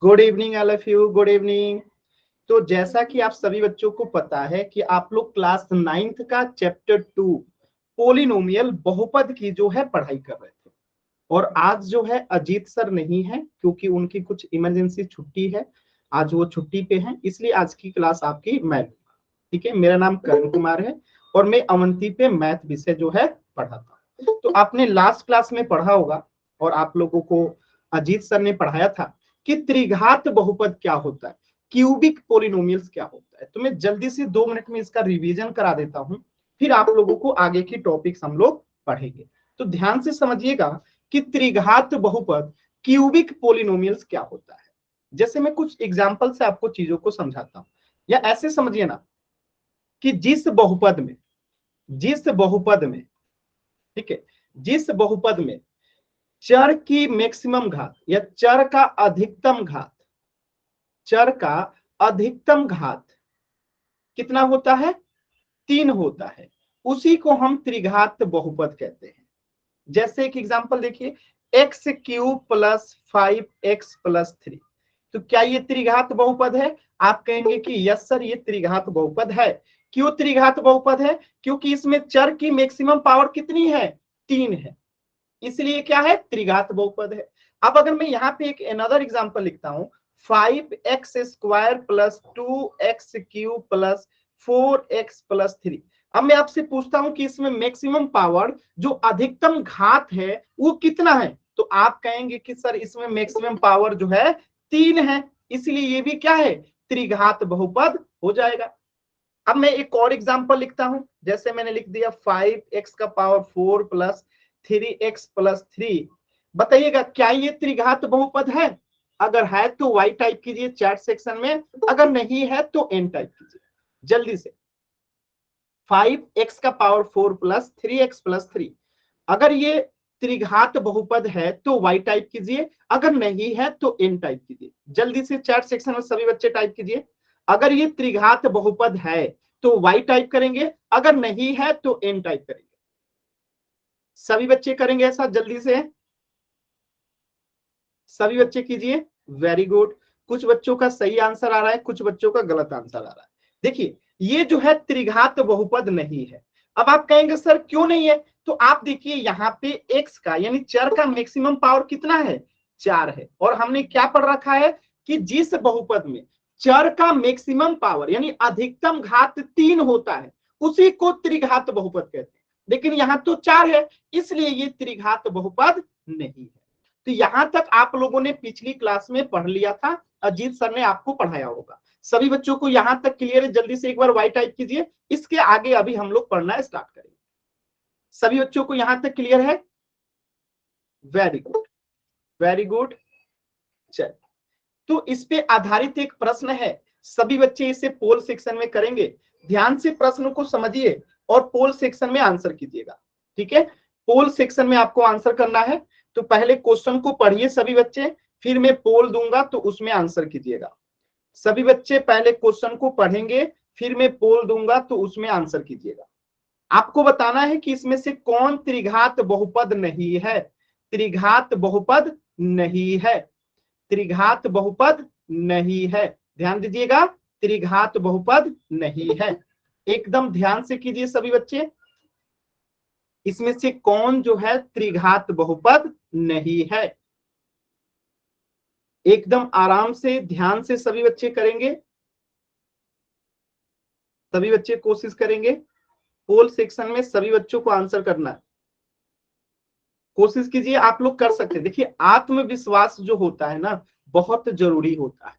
Good evening all of you, good evening. तो जैसा कि आप सभी बच्चों को पता है कि आप लोग क्लास 9th का चैप्टर 2 पोलिनोमियल बहुपद की जो है पढ़ाई कर रहे थे। और आज जो है अजीत सर नहीं है क्योंकि उनकी कुछ इमरजेंसी छुट्टी है। आज वो छुट्टी पे हैं, इसलिए आज की क्लास आपकी मैं लूंगा। ठीक है, मेरा नाम करण कुमार है और मैं अवंती पे मैथ विषय जो है पढ़ाता हूँ। तो आपने लास्ट क्लास में पढ़ा होगा और आप लोगों को अजीत सर ने पढ़ाया था कि त्रिघात बहुपद क्या होता है, क्यूबिक पोलिनोमियल्स क्या होता है। तो मैं जल्दी से 2 मिनट में इसका रिवीजन करा देता हूं, फिर आप लोगों को आगे की टॉपिक्स हम लोग पढ़ेंगे। तो ध्यान से समझिएगा कि त्रिघात बहुपद क्यूबिक पोलिनोमियल्स क्या होता है। जैसे मैं कुछ एग्जांपल से आपको चीजों को समझाता हूं, या ऐसे समझिए ना कि जिस बहुपद में ठीक है, जिस बहुपद में चर की मैक्सिमम घात या चर का अधिकतम घात कितना होता है, 3 होता है, उसी को हम त्रिघात बहुपद कहते हैं। जैसे एक एग्जांपल देखिए, x³ प्लस 5x प्लस 3। तो क्या ये त्रिघात बहुपद है? आप कहेंगे कि यस सर, ये त्रिघात बहुपद है। क्यों त्रिघात बहुपद है? क्योंकि इसमें चर की मैक्सिमम पावर कितनी है, 3 है, इसलिए क्या है, त्रिघात बहुपद है। अब अगर मैं यहाँ पे एक अनदर एग्जांपल लिखता हूं, 5x² plus 2x³ plus 4x plus 3। अब मैं आपसे पूछता हूं कि इसमें मैक्सिमम पावर जो अधिकतम घात है वो कितना है, तो आप कहेंगे कि सर इसमें मैक्सिमम पावर जो है 3 है, इसलिए ये भी क्या है, त्रिघात बहुपद हो जाएगा। अब मैं एक और एग्जांपल लिखता हूं, जैसे मैंने लिख दिया 5x का पावर 4 प्लस 3x प्लस 3। बताइएगा क्या ये त्रिघात बहुपद है? अगर है तो y टाइप कीजिए चैट सेक्शन में, अगर नहीं है तो n टाइप कीजिए जल्दी से। 5x का पावर 4 प्लस 3x प्लस 3, अगर ये त्रिघात बहुपद है तो y टाइप कीजिए, अगर नहीं है तो n टाइप कीजिए। जल्दी से चैट सेक्शन में सभी बच्चे टाइप कीजिए। अगर ये त्रिघात बहुपद है तो y टाइप करेंगे, अगर नहीं है तो n टाइप करेंगे। सभी बच्चे करेंगे ऐसा, जल्दी से सभी बच्चे कीजिए। Very good. कुछ बच्चों का सही आंसर आ रहा है, कुछ बच्चों का गलत आंसर आ रहा है। देखिए ये जो है त्रिघात बहुपद नहीं है। अब आप कहेंगे सर क्यों नहीं है, तो आप देखिए यहाँ पे x का यानी चर का मैक्सिमम पावर कितना है, 4 है। और हमने क्या पढ़ रखा है कि जिस बहुपद में चर का मैक्सिमम पावर यानी अधिकतम घात 3 होता है उसी को त्रिघात बहुपद कहते हैं। लेकिन यहाँ तो 4 है, इसलिए ये त्रिघात बहुपद नहीं है। तो यहां तक आप लोगों ने पिछली क्लास में पढ़ लिया था, अजीत सर ने आपको पढ़ाया होगा। सभी बच्चों को यहां तक क्लियर है? जल्दी से एक बार वाई टाइप कीजिए, इसके आगे अभी हम लोग पढ़ना स्टार्ट करेंगे। सभी बच्चों को यहां तक क्लियर है? Very good, very good. चल, तो इस पे आधारित एक प्रश्न है, सभी बच्चे इसे पोल सेक्शन में करेंगे। ध्यान से प्रश्न को समझिए और पोल सेक्शन में आंसर कीजिएगा। ठीक है, पोल सेक्शन में आपको आंसर करना है। तो पहले क्वेश्चन को पढ़िए सभी बच्चे, फिर मैं पोल दूंगा तो उसमें आंसर कीजिएगा। सभी बच्चे पहले क्वेश्चन को पढ़ेंगे, फिर मैं पोल दूंगा तो उसमें आंसर कीजिएगा। आपको बताना है कि इसमें से कौन त्रिघात बहुपद नहीं है। त्रिघात बहुपद नहीं है, त्रिघात बहुपद नहीं है। ध्यान दीजिएगा, त्रिघात बहुपद नहीं है। एकदम ध्यान से कीजिए सभी बच्चे, इसमें से कौन जो है त्रिघात बहुपद नहीं है। एकदम आराम से ध्यान से सभी बच्चे करेंगे, सभी बच्चे कोशिश करेंगे। पोल सेक्शन में सभी बच्चों को आंसर करना है, कोशिश कीजिए, आप लोग कर सकते हैं। देखिए आत्मविश्वास जो होता है ना, बहुत जरूरी होता है।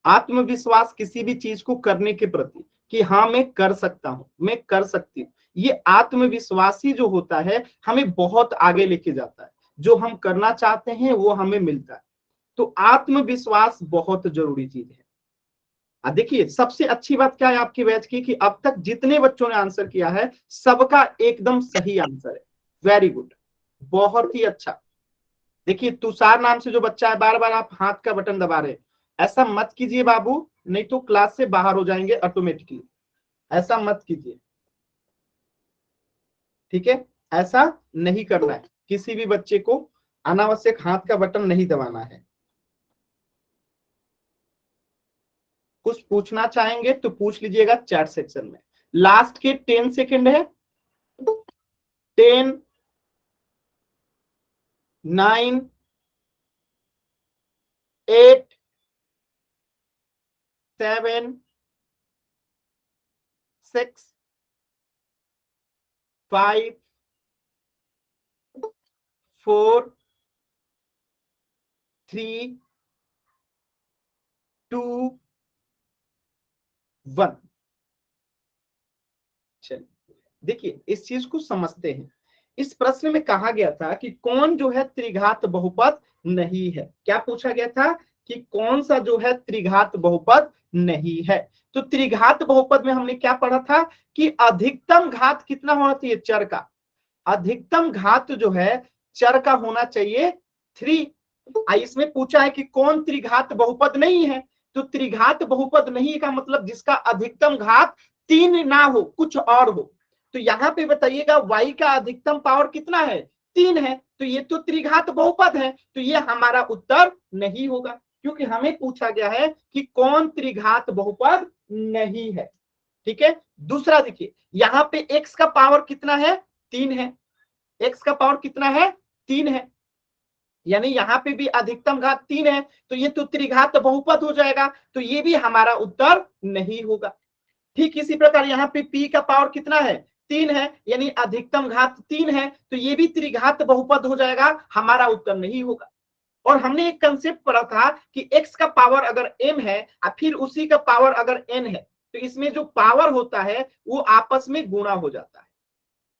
आत्मविश्वास किसी भी चीज को करने के प्रति कि हाँ मैं कर सकता हूं, मैं कर सकती हूँ, ये आत्मविश्वास ही जो होता है हमें बहुत आगे लेके जाता है। जो हम करना चाहते हैं वो हमें मिलता है। तो आत्मविश्वास बहुत जरूरी चीज है। देखिए सबसे अच्छी बात क्या है आपकी बैच की कि अब तक जितने बच्चों ने आंसर किया है सबका एकदम सही आंसर है। वेरी गुड, बहुत ही अच्छा। देखिए तुषार नाम से जो बच्चा है, बार बार आप हाथ का बटन दबा रहे हैं, ऐसा मत कीजिए बाबू, नहीं तो क्लास से बाहर हो जाएंगे ऑटोमेटिकली। ऐसा मत कीजिए, ठीक है, ऐसा नहीं करना है। किसी भी बच्चे को अनावश्यक हाथ का बटन नहीं दबाना है। कुछ पूछना चाहेंगे तो पूछ लीजिएगा चैट सेक्शन में। लास्ट के 10 सेकेंड है। 10, 9, 8, 7, 6, 5, 4, 3, 2, 1। चलिए देखिए इस चीज को समझते हैं। इस प्रश्न में कहा गया था कि कौन जो है त्रिघात बहुपद नहीं है। क्या पूछा गया था कि कौन सा जो है त्रिघात बहुपद नहीं है। तो त्रिघात बहुपद में हमने क्या पढ़ा था कि अधिकतम घात कितना होना चाहिए, चर का। अधिकतम घात जो है चर का होना चाहिए 3। इसमें पूछा है कि कौन त्रिघात बहुपद नहीं है। तो त्रिघात बहुपद नहीं का मतलब जिसका अधिकतम घात 3 ना हो, कुछ और हो। तो यहाँ पे बताइएगा y का अधिकतम पावर कितना है, 3 है। तो ये तो त्रिघात बहुपद है, तो ये हमारा उत्तर नहीं होगा, क्योंकि हमें पूछा गया है कि कौन त्रिघात बहुपद नहीं है। ठीक है। दूसरा देखिए यहाँ पे x का पावर कितना है, 3 है। x का पावर कितना है, 3 है, यानी यहाँ पे भी अधिकतम घात 3 है। तो ये तो त्रिघात बहुपद हो जाएगा, तो ये भी हमारा उत्तर नहीं होगा। ठीक इसी प्रकार यहाँ पे p का पावर कितना है, 3 है, यानी अधिकतम घात 3 है, तो ये भी त्रिघात बहुपद हो जाएगा, हमारा उत्तर नहीं होगा। और हमने एक कंसेप्ट पढ़ा था कि x का पावर अगर m है और फिर उसी का पावर अगर n है, तो इसमें जो पावर होता है वो आपस में गुणा हो जाता है।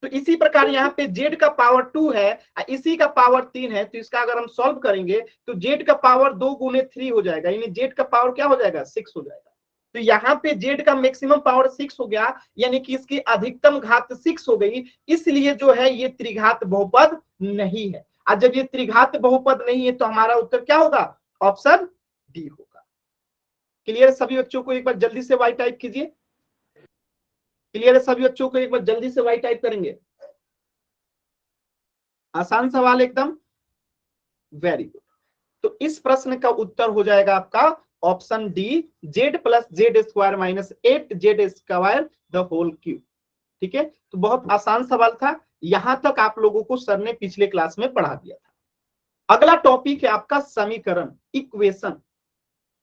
तो इसी प्रकार यहाँ पे z का पावर 2 है और इसी का पावर 3 है, तो इसका अगर हम सॉल्व करेंगे तो z का पावर 2 गुने 3 हो जाएगा, यानी z का पावर क्या हो जाएगा, 6 हो जाएगा। तो यहाँ पे z का मैक्सिमम पावर 6 हो गया, यानी कि इसकी अधिकतम घात 6 हो गई, इसलिए जो है ये त्रिघात बहुपद नहीं है। और जब ये त्रिघात बहुपद नहीं है तो हमारा उत्तर क्या होगा, ऑप्शन डी होगा। क्लियर सभी बच्चों को, एक बार जल्दी से वाई टाइप कीजिए। क्लियर है सभी बच्चों को, एक बार जल्दी से वाई टाइप करेंगे। आसान सवाल एकदम, वेरी गुड। तो इस प्रश्न का उत्तर हो जाएगा आपका option D, z plus Z square minus 8z² the whole cube. ठीक है, तो बहुत आसान सवाल था, यहां तक आप लोगों को सर ने पिछले क्लास में पढ़ा दिया था। अगला टॉपिक है आपका समीकरण, इक्वेशन।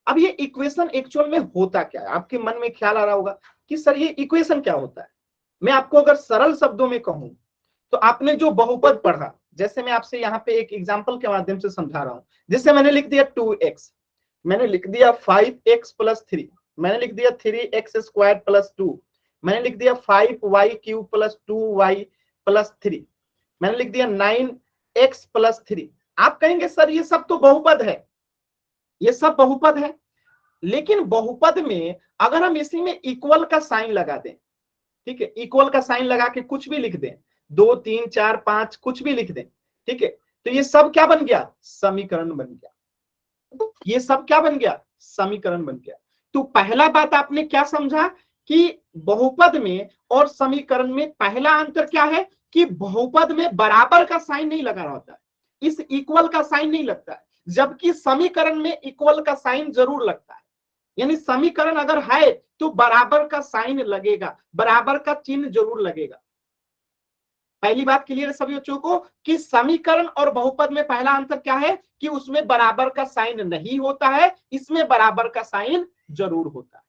अब ये इक्वेशन एक्चुअल में होता क्या है, आपके मन में ख्याल आ रहा होगा कि सर ये इक्वेशन क्या होता है। मैं आपको अगर सरल शब्दों में कहूं तो आपने जो बहुपद पढ़ा, जैसे मैं आपसे यहाँ पे एक एग्जांपल के माध्यम से समझा रहा हूं, जिससे मैंने लिख दिया 2x, मैंने लिख दिया 5x प्लस 3, मैंने लिख दिया 3x² प्लस 2, मैंने लिख दिया 5y³ प्लस 2y प्लस 3, मैंने लिख दिया 9x प्लस 3। आप कहेंगे सर ये सब तो बहुपद है, ये सब बहुपद है, लेकिन बहुपद में अगर हम इसी में इक्वल का साइन लगा दें, ठीक है, इक्वल का साइन लगा के कुछ भी लिख दें, 2, 3, 4, 5 कुछ भी लिख दें, ठीक है, तो ये सब क्या बन गया, समीकरण बन गया। ये सब क्या बन गया, समीकरण बन गया। तो पहला बात आपने क्या समझा कि बहुपद में और समीकरण में पहला अंतर क्या है कि बहुपद में बराबर का साइन नहीं लगा होता है, इस इक्वल का साइन नहीं लगता है, जबकि समीकरण में इक्वल का साइन जरूर लगता है। यानी समीकरण अगर है तो बराबर का साइन लगेगा, बराबर का चिन्ह जरूर लगेगा। पहली बात क्लियर है सभी बच्चों को कि समीकरण और बहुपद में पहला अंतर क्या है कि उसमें बराबर का साइन नहीं होता है, इसमें बराबर का साइन जरूर होता है।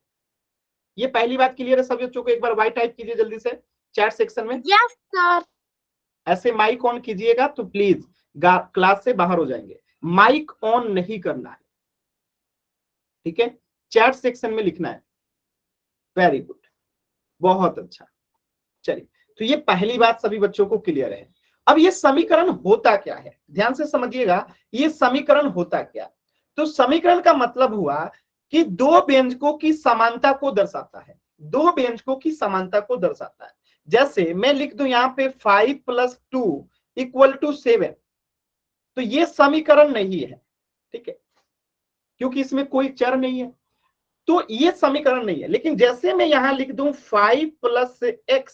ये पहली बात क्लियर है सभी बच्चों को, एक बार वाई टाइप कीजिए जल्दी से चैट सेक्शन में। Yes sir. ऐसे माइक ऑन कीजिएगा तो प्लीज क्लास से बाहर हो जाएंगे, माइक ऑन नहीं करना है, ठीक है, चैट सेक्शन में लिखना है। वेरी गुड, बहुत अच्छा। चलिए, तो ये पहली बात सभी बच्चों को क्लियर है। अब ये समीकरण होता क्या है, ध्यान से समझिएगा, ये समीकरण होता क्या। तो समीकरण का मतलब हुआ कि दो व्यंजकों की समानता को दर्शाता है, दो व्यंजकों की समानता को दर्शाता है। जैसे मैं लिख दूं यहाँ पे 5 + 2 = 7, तो ये समीकरण नहीं है, ठीक है, क्योंकि इसमें कोई चर नहीं है, तो ये समीकरण नहीं है। लेकिन जैसे मैं यहां लिख दूं 5 + x,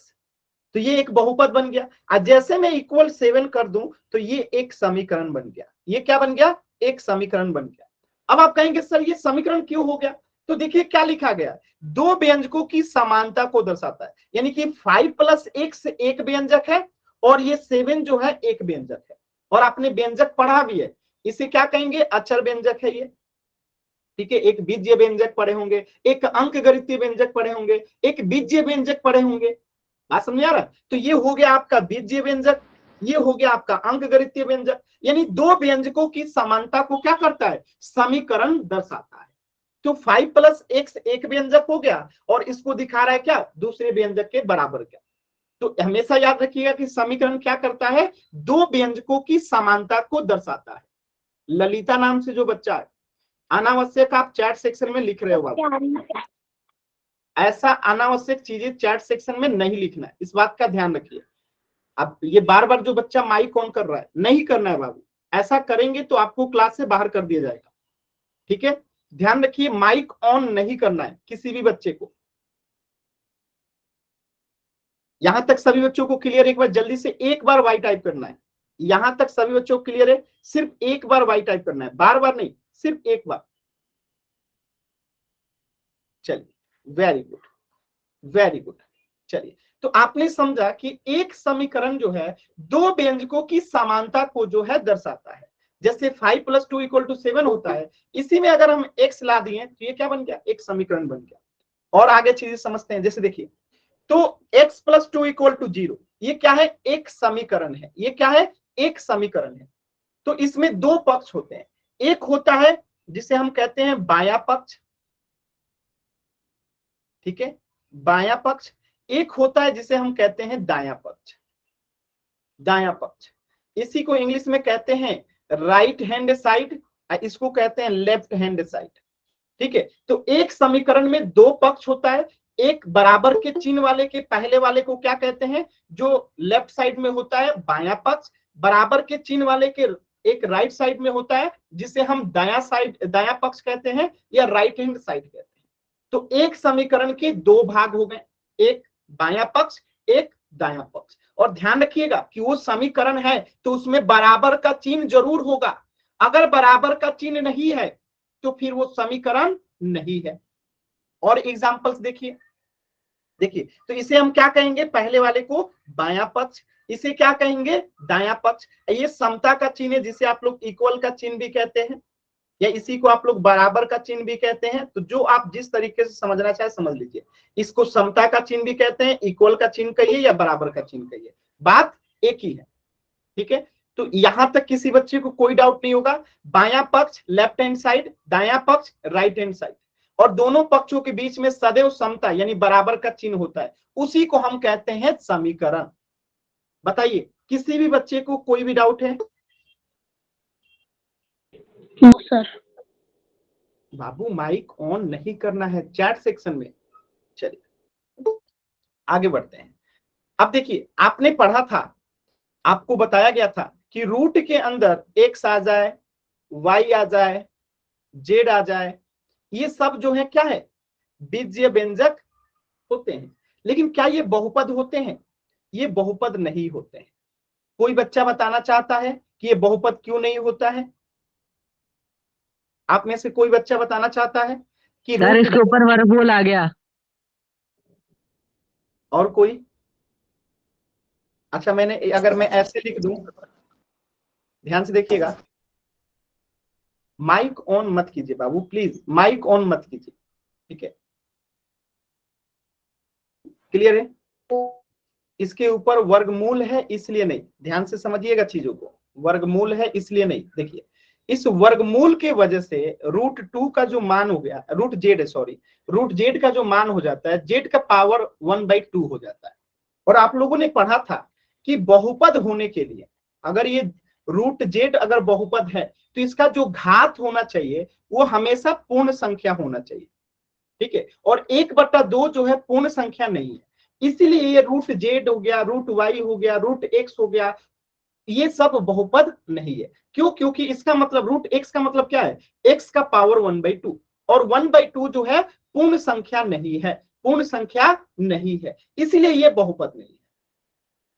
तो ये एक बहुपद बन गया। और जैसे मैं इक्वल 7 कर दूं तो ये एक समीकरण बन गया। ये क्या बन गया, एक समीकरण बन गया। अब आप कहेंगे सर ये समीकरण क्यों हो गया, तो देखिए क्या लिखा गया, दो व्यंजकों की समानता को दर्शाता है, यानी कि 5 + x एक व्यंजक है और ये 7 जो है एक व्यंजक है, और आपने व्यंजक पढ़ा भी है, इसे क्या कहेंगे, अचर व्यंजक है ये। ठीक है, एक बीजीय व्यंजक पढ़े होंगे, एक अंकगणितीय व्यंजक पढ़े होंगे, एक बीजीय व्यंजक पढ़े होंगे। बात समझ आ रहा है? तो ये हो गया आपका बीजीय व्यंजक, ये हो गया आपका अंकगणितीय व्यंजक, यानी दो व्यंजकों की समानता को क्या करता है, समीकरण दर्शाता है। तो 5 + x एक व्यंजक हो गया और इसको दिखा रहा है क्या, दूसरे व्यंजक के बराबर क्या। तो हमेशा याद रखिएगा कि समीकरण क्या करता है, दो व्यंजकों की समानता को दर्शाता है। ललिता नाम से जो बच्चा है, अनावश्यक आप चैट सेक्शन में लिख रहे हो बाबू, ऐसा अनावश्यक चीजें चैट सेक्शन में नहीं लिखना है, इस बात का ध्यान रखिए। अब ये बार बार जो बच्चा माइक ऑन कर रहा है, नहीं करना है बाबू, ऐसा करेंगे तो आपको क्लास से बाहर कर दिया जाएगा। ठीक है, ध्यान रखिए, माइक ऑन नहीं करना है किसी भी बच्चे को। यहां तक सभी बच्चों को क्लियर, एक बार जल्दी से एक बार वाई टाइप करना है। यहां तक सभी बच्चों को क्लियर है, सिर्फ एक बार वाई टाइप करना है, बार बार नहीं, सिर्फ एक बार। चलिए, वेरी गुड, वेरी गुड। चलिए, तो आपने समझा कि एक समीकरण जो है दो व्यंजकों की समानता को जो है दर्शाता है। जैसे 5 + 2 = 7 होता है, इसी में अगर हम x ला दिए तो ये क्या बन गया, एक समीकरण बन गया। और आगे चीजें समझते हैं, जैसे देखिए, तो x + 2 = 0, ये क्या है, एक समीकरण है। ये क्या है, एक समीकरण है। तो इसमें दो पक्ष होते हैं, एक होता है जिसे हम कहते हैं बायां पक्ष, ठीक है, बायां पक्ष। एक होता है जिसे हम कहते हैं दायां पक्ष, दायां पक्ष। इसी को इंग्लिश में कहते हैं राइट हैंड साइड, इसको कहते हैं लेफ्ट हैंड साइड। ठीक है, तो एक समीकरण में दो पक्ष होता है, एक बराबर के चिन्ह वाले के पहले वाले को क्या कहते हैं, जो लेफ्ट साइड में होता है बायां पक्ष, बराबर के चिन्ह वाले के एक राइट साइड में होता है जिसे हम दायां साइड, दायां पक्ष कहते हैं या राइट हैंड साइड कहते हैं। तो एक समीकरण के दो भाग हो गए, एक बायां पक्ष, एक दायां पक्ष। और ध्यान रखिएगा कि वो समीकरण है तो उसमें बराबर का चिन्ह जरूर होगा, अगर बराबर का चिन्ह नहीं है तो फिर वो समीकरण नहीं है। और एग्जांपल्स देखिए, देखिए, तो इसे हम क्या कहेंगे, पहले वाले को बायां पक्ष, इसे क्या कहेंगे, दायां पक्ष। ये समता का चिन्ह है जिसे आप लोग इक्वल का चिन्ह भी कहते हैं, या इसी को आप लोग बराबर का चिन्ह भी कहते हैं। तो जो आप जिस तरीके से समझना चाहे समझ लीजिए, इसको समता का चिन्ह भी कहते हैं, इक्वल का चिन्ह कहिए या बराबर का चिन्ह कहिए, बात एक ही है। ठीक है, तो यहां तक किसी बच्चे को कोई डाउट नहीं होगा। बायां पक्ष लेफ्ट हैंड साइड, दायां पक्ष राइट हैंड साइड, और दोनों पक्षों के बीच में सदैव समता यानी बराबर का चिन्ह होता है, उसी को हम कहते हैं समीकरण। बताइए, किसी भी बच्चे को कोई भी डाउट है? No sir. बाबू माइक ऑन नहीं करना है चैट सेक्शन में। चलिए आगे बढ़ते हैं। अब देखिए, आपने पढ़ा था, आपको बताया गया था कि रूट के अंदर x आ जाए, y आ जाए, z आ जाए, ये सब जो है क्या है, बीजीय व्यंजक होते हैं। लेकिन क्या ये बहुपद होते हैं? ये बहुपद नहीं होते हैं। कोई बच्चा बताना चाहता है कि ये बहुपद क्यों नहीं होता है? आप में से कोई बच्चा बताना चाहता है कि सर इसके ऊपर वर्गमूल आ गया। और कोई? अच्छा, मैंने अगर मैं ऐसे लिख दूं, ध्यान से देखिएगा, माइक ऑन मत कीजिए बाबू, प्लीज माइक ऑन मत कीजिए। ठीक है, क्लियर है? इसके ऊपर वर्गमूल है इसलिए नहीं, ध्यान से समझिएगा चीजों को, वर्गमूल है इसलिए नहीं। देखिए, इस वर्गमूल के वजह से √2 का जो मान हो गया, रूट जेड का जो मान हो जाता है, जेड का पावर 1/2 हो जाता है। और आप लोगों ने पढ़ा था कि बहुपद होने के लिए, अगर ये रूट जेड अगर बहुपद है तो इसका जो घात होना चाहिए वो हमेशा पूर्ण संख्या होना चाहिए। ठीक है, और 1/2 जो है पूर्ण संख्या नहीं है, इसीलिए ये रूट जेड हो गया, रूट वाई हो गया, रूट एक्स हो गया, ये सब बहुपद नहीं है। क्यों? क्योंकि इसका मतलब रूट एक्स का मतलब क्या है, एक्स का पावर 1/2, और 1/2 जो है पूर्ण संख्या नहीं है, पूर्ण संख्या नहीं है, इसीलिए ये बहुपद नहीं है।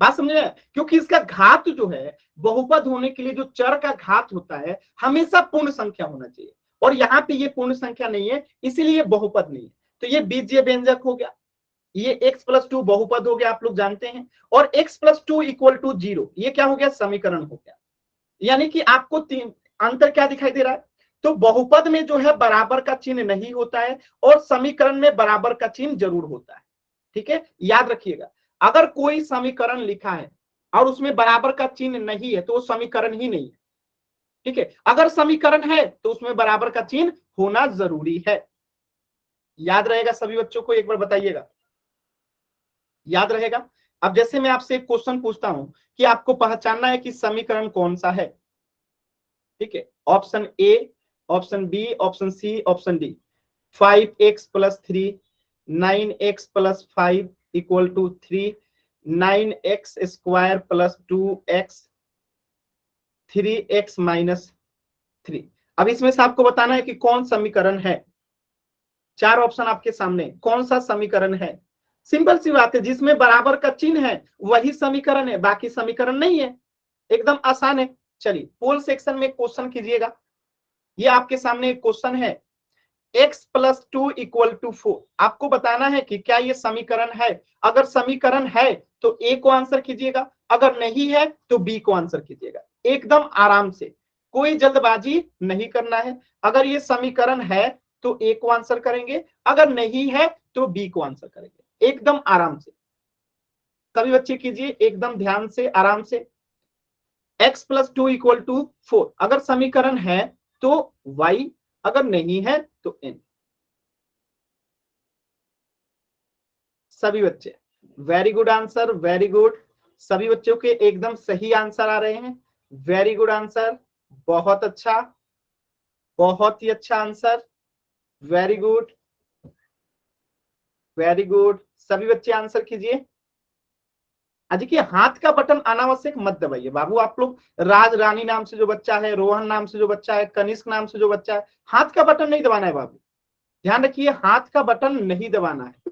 बात समझे? क्योंकि इसका घात जो है, बहुपद होने के लिए जो चर का घात होता है हमेशा पूर्ण संख्या होना चाहिए, और यहाँ पे ये पूर्ण संख्या नहीं है, इसीलिए बहुपद नहीं है। तो ये बीजीय व्यंजक हो गया, ये x+2 बहुपद हो गया, आप लोग जानते हैं। और x+2 = 0, ये क्या हो गया, समीकरण हो गया। यानी कि आपको तीन अंतर क्या दिखाई दे रहा है, तो बहुपद में जो है बराबर का चिन्ह नहीं होता है और समीकरण में बराबर का चिन्ह जरूर होता है। ठीक है, याद रखिएगा, अगर कोई समीकरण लिखा है और उसमें बराबर का चिन्ह नहीं है तो वो समीकरण ही नहीं है। ठीक है, अगर समीकरण है तो उसमें बराबर का चिन्ह होना जरूरी है। याद रहेगा सभी बच्चों को, एक बार बताइएगा, याद रहेगा। अब जैसे मैं आपसे एक क्वेश्चन पूछता हूं कि आपको पहचानना है कि समीकरण कौन सा है। ठीक है, option A, option B, option C, option D. 5x + 3, 9x + 5 = 3, 9x² + 2x, 3x - 3। अब इसमें से आपको बताना है कि कौन समीकरण है। चार ऑप्शन आपके सामने, कौन सा समीकरण है। सिंपल सी बात है, जिसमें बराबर का चिन्ह है वही समीकरण है, बाकी समीकरण नहीं है। एकदम आसान है। चलिए पोल सेक्शन में क्वेश्चन कीजिएगा। ये आपके सामने एक क्वेश्चन है, x+2 = 4। आपको बताना है कि क्या ये समीकरण है। अगर समीकरण है तो ए को आंसर कीजिएगा, अगर नहीं है तो बी को आंसर कीजिएगा। एकदम आराम से, कोई जल्दबाजी नहीं करना है। अगर ये समीकरण है तो ए को आंसर करेंगे, अगर नहीं है तो बी को आंसर करेंगे, एकदम आराम से। सभी बच्चे कीजिए एकदम ध्यान से, आराम से। x+2 = 4, अगर समीकरण है तो y, अगर नहीं है तो n। सभी बच्चे very good answer, very good. सभी बच्चों के एकदम सही आंसर आ रहे हैं, वेरी गुड आंसर, बहुत अच्छा, बहुत ही अच्छा answer, very good, very good. सभी बच्चे आंसर कीजिए। देखिए हाथ का बटन अनावश्यक मत दबाइए बाबू। आप लोग, राज रानी नाम से जो बच्चा है, रोहन नाम से जो बच्चा है, कनिष्क नाम से जो बच्चा है, हाथ का बटन नहीं दबाना है बाबू। ध्यान रखिए, हाथ का बटन नहीं दबाना है।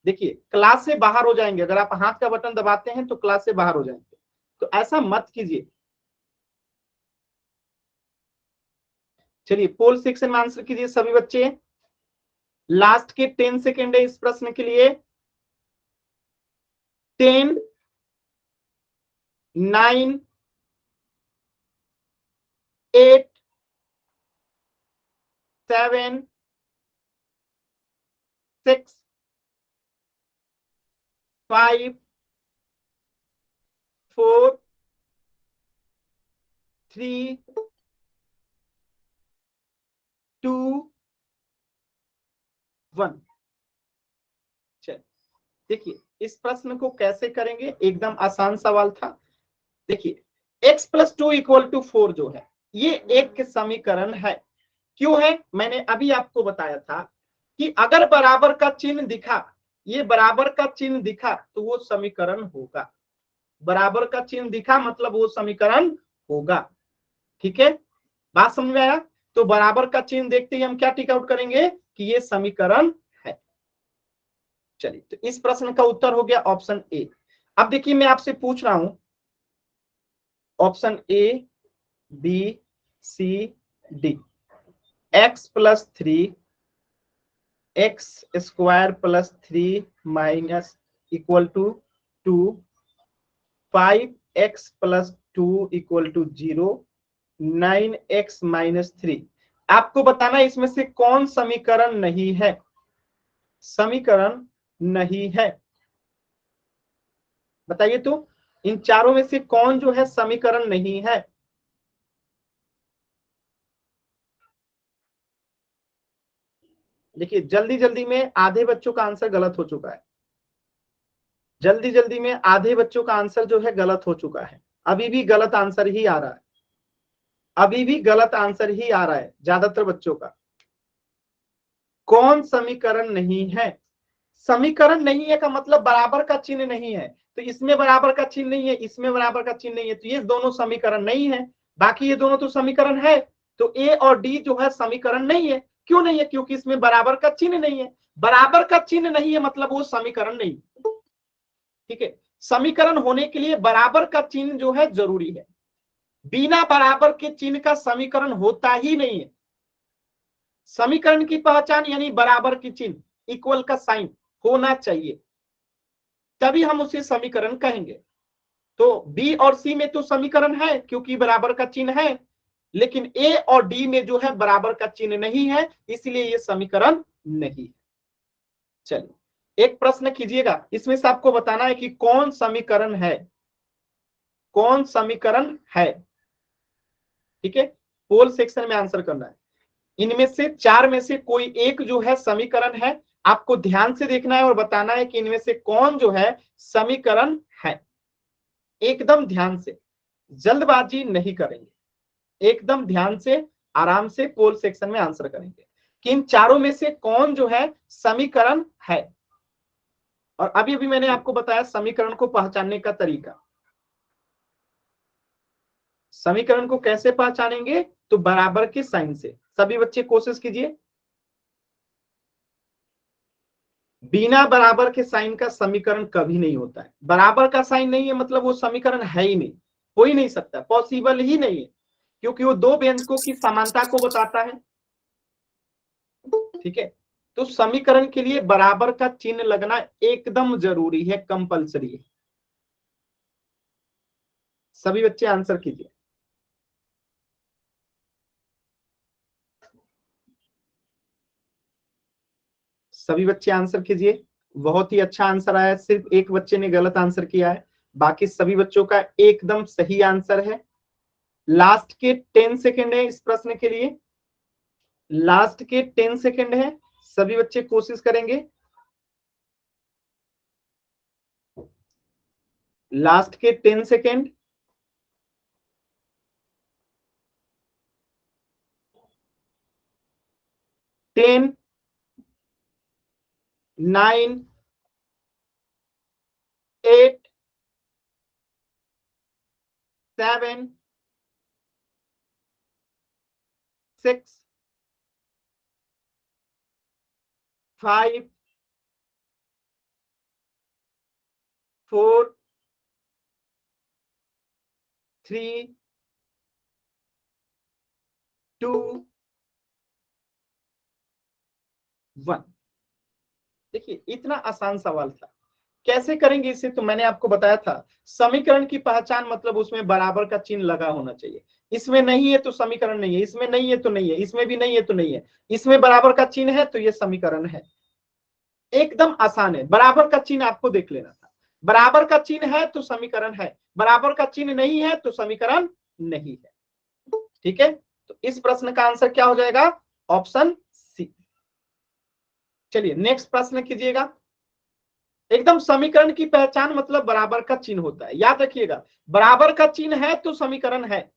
देखिए क्लास से बाहर हो जाएंगे, अगर आप हाथ का बटन दबाते हैं तो क्लास से बाहर हो जाएंगे, तो ऐसा मत कीजिए। चलिए पोल सेक्शन में आंसर कीजिए सभी बच्चे। लास्ट के 10 सेकेंड है इस प्रश्न के लिए। 10, 9, 8, 7, 6, 5, 4, 3, 2, 1। चलिए देखिए इस प्रश्न को कैसे करेंगे, एकदम आसान सवाल था। देखिए x+2 = 4 जो है ये एक समीकरण है। क्यों है, मैंने अभी आपको बताया था कि अगर बराबर का चिन्ह दिखा, ये बराबर का चिन्ह दिखा तो वो समीकरण होगा। बराबर का चिन्ह दिखा मतलब वो समीकरण होगा। ठीक है, बात समझ में आया। तो बराबर का चिन्ह देखते ही हम क्या टिक आउट करेंगे कि ये समीकरण है। चलिए तो इस प्रश्न का उत्तर हो गया ऑप्शन ए। अब देखिए मैं आपसे पूछ रहा हूं, option A, B, C, D. x+3, x² + 3 - = 2, 5x + 2 = 0, 9x - 3। आपको बताना है इसमें से कौन समीकरण नहीं है। समीकरण नहीं है, बताइए तो, इन चारों में से कौन जो है समीकरण नहीं है। देखिए जल्दी जल्दी में आधे बच्चों का आंसर गलत हो चुका है। जल्दी जल्दी में आधे बच्चों का आंसर जो है गलत हो चुका है। अभी भी गलत आंसर ही आ रहा है, अभी भी गलत आंसर ही आ रहा है ज्यादातर बच्चों का। कौन समीकरण नहीं है। समीकरण नहीं है का मतलब बराबर का चिन्ह नहीं है, तो इसमें बराबर का चिन्ह नहीं है, इसमें बराबर का चिन्ह नहीं है, तो ये दोनों समीकरण नहीं है। बाकी ये दोनों तो समीकरण है। तो ए और डी जो है समीकरण नहीं है। क्यों नहीं है, क्योंकि इसमें बराबर का चिन्ह नहीं है। बराबर का चिन्ह नहीं है मतलब वो समीकरण नहीं। ठीक है, समीकरण होने के लिए बराबर का चिन्ह जो है जरूरी है। बिना बराबर के चिन्ह का समीकरण होता ही नहीं है। समीकरण की पहचान यानी बराबर की चिन्ह, इक्वल का साइन होना चाहिए, तभी हम उसे समीकरण कहेंगे। तो बी और सी में तो समीकरण है क्योंकि बराबर का चिन्ह है, लेकिन ए और डी में जो है बराबर का चिन्ह नहीं है, इसलिए ये समीकरण नहीं है। चलिए एक प्रश्न कीजिएगा, इसमें से आपको बताना है कि कौन समीकरण है, कौन समीकरण है। ठीक है, पोल सेक्शन में आंसर करना है। इनमें से चार में से कोई एक जो है समीकरण है, आपको ध्यान से देखना है और बताना है कि इनमें से कौन जो है समीकरण है। एकदम ध्यान से, जल्दबाजी नहीं करेंगे, एकदम ध्यान से आराम से पोल सेक्शन में आंसर करेंगे कि इन चारों में से कौन जो है समीकरण है। और अभी अभी मैंने आपको बताया समीकरण को पहचानने का तरीका। समीकरण को कैसे पहचानेंगे, तो बराबर के साइन से। सभी बच्चे कोशिश कीजिए, बिना बराबर के साइन का समीकरण कभी नहीं होता है। बराबर का साइन नहीं है मतलब वो समीकरण है ही नहीं, हो ही नहीं सकता, पॉसिबल ही नहीं है, क्योंकि वो दो व्यंजकों की समानता को बताता है। ठीक है, तो समीकरण के लिए बराबर का चिन्ह लगना एकदम जरूरी है, कंपलसरी है। सभी बच्चे आंसर कीजिए। सभी बच्चे आंसर कीजिए। बहुत ही अच्छा आंसर आया, सिर्फ एक बच्चे ने गलत आंसर किया है, बाकी सभी बच्चों का एकदम सही आंसर है। लास्ट के 10 सेकेंड है इस प्रश्न के लिए, लास्ट के 10 सेकेंड है, सभी बच्चे कोशिश करेंगे। लास्ट के 10 सेकेंड। 10, 9, 8, 7, 6, 5, 4, 3, 2, 1। देखिए इतना आसान सवाल था, कैसे करेंगे इसे तो मैंने आपको बताया था। समीकरण की पहचान मतलब उसमें बराबर का चिन्ह लगा होना चाहिए। इसमें नहीं है तो समीकरण नहीं है, इसमें नहीं है तो नहीं है, इसमें भी नहीं है तो नहीं है, इसमें बराबर का चिन्ह है तो ये समीकरण है। एकदम आसान है, बराबर का चिन्ह आपको देख लेना था। बराबर का चिन्ह है तो समीकरण है, बराबर का चिन्ह नहीं है तो समीकरण नहीं है। ठीक है, तो इस प्रश्न का आंसर क्या हो जाएगा, ऑप्शन सी। चलिए नेक्स्ट प्रश्न कीजिएगा। एकदम समीकरण की पहचान मतलब बराबर का चिन्ह होता है, याद रखिएगा, बराबर का चिन्ह है तो समीकरण है।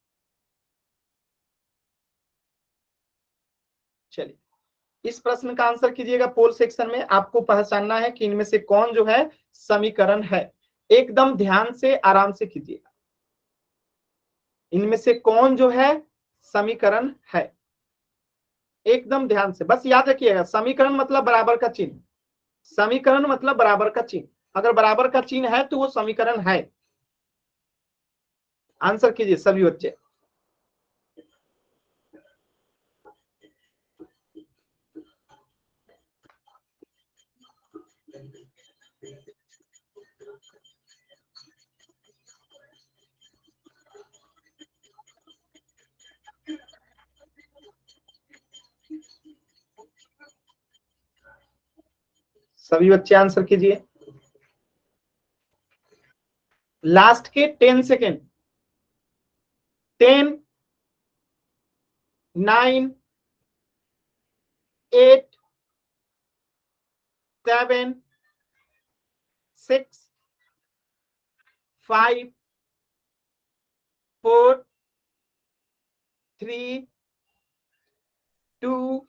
चलिए इस प्रश्न का आंसर कीजिएगा पोल सेक्शन में, आपको पहचानना है कि इनमें से कौन जो है समीकरण है। एकदम ध्यान से आराम से कीजिएगा, इनमें से कौन जो है समीकरण है, एकदम ध्यान से। बस याद रखिएगा समीकरण मतलब बराबर का चिन्ह, समीकरण मतलब बराबर का चिन्ह, अगर बराबर का चिन्ह है तो वो समीकरण है। आंसर कीजिए सभी बच्चे। सभी बच्चे आंसर कीजिए। लास्ट के 10 सेकेंड। 10, 9, 8, 7, 6, 5, 4, 3, 2,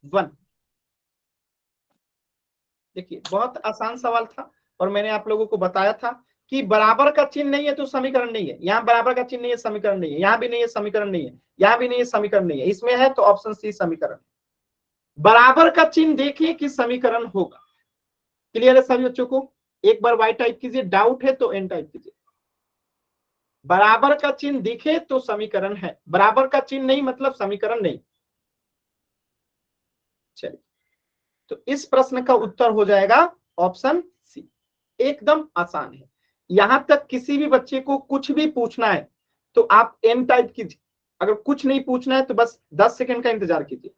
1। देखिए बहुत आसान सवाल था, और मैंने आप लोगों को बताया था कि बराबर का चिन्ह नहीं है तो समीकरण नहीं है। यहाँ बराबर का चिन्ह नहीं है, समीकरण नहीं है, यहाँ भी नहीं है, समीकरण नहीं है, यहाँ भी नहीं है, समीकरण नहीं है, इसमें है तो ऑप्शन सी समीकरण। बराबर का चिन्ह देखिए कि समीकरण होगा। क्लियर है सभी बच्चों को? एक बार वाई टाइप कीजिए, डाउट है तो एन टाइप कीजिए। बराबर का चिन्ह दिखे तो समीकरण है, बराबर का चिन्ह नहीं मतलब समीकरण नहीं। चलिए, तो इस प्रश्न का उत्तर हो जाएगा ऑप्शन सी। एकदम आसान है। यहां तक किसी भी बच्चे को कुछ भी पूछना है तो आप एन टाइप कीजिए, अगर कुछ नहीं पूछना है तो बस 10 सेकंड का इंतजार कीजिए।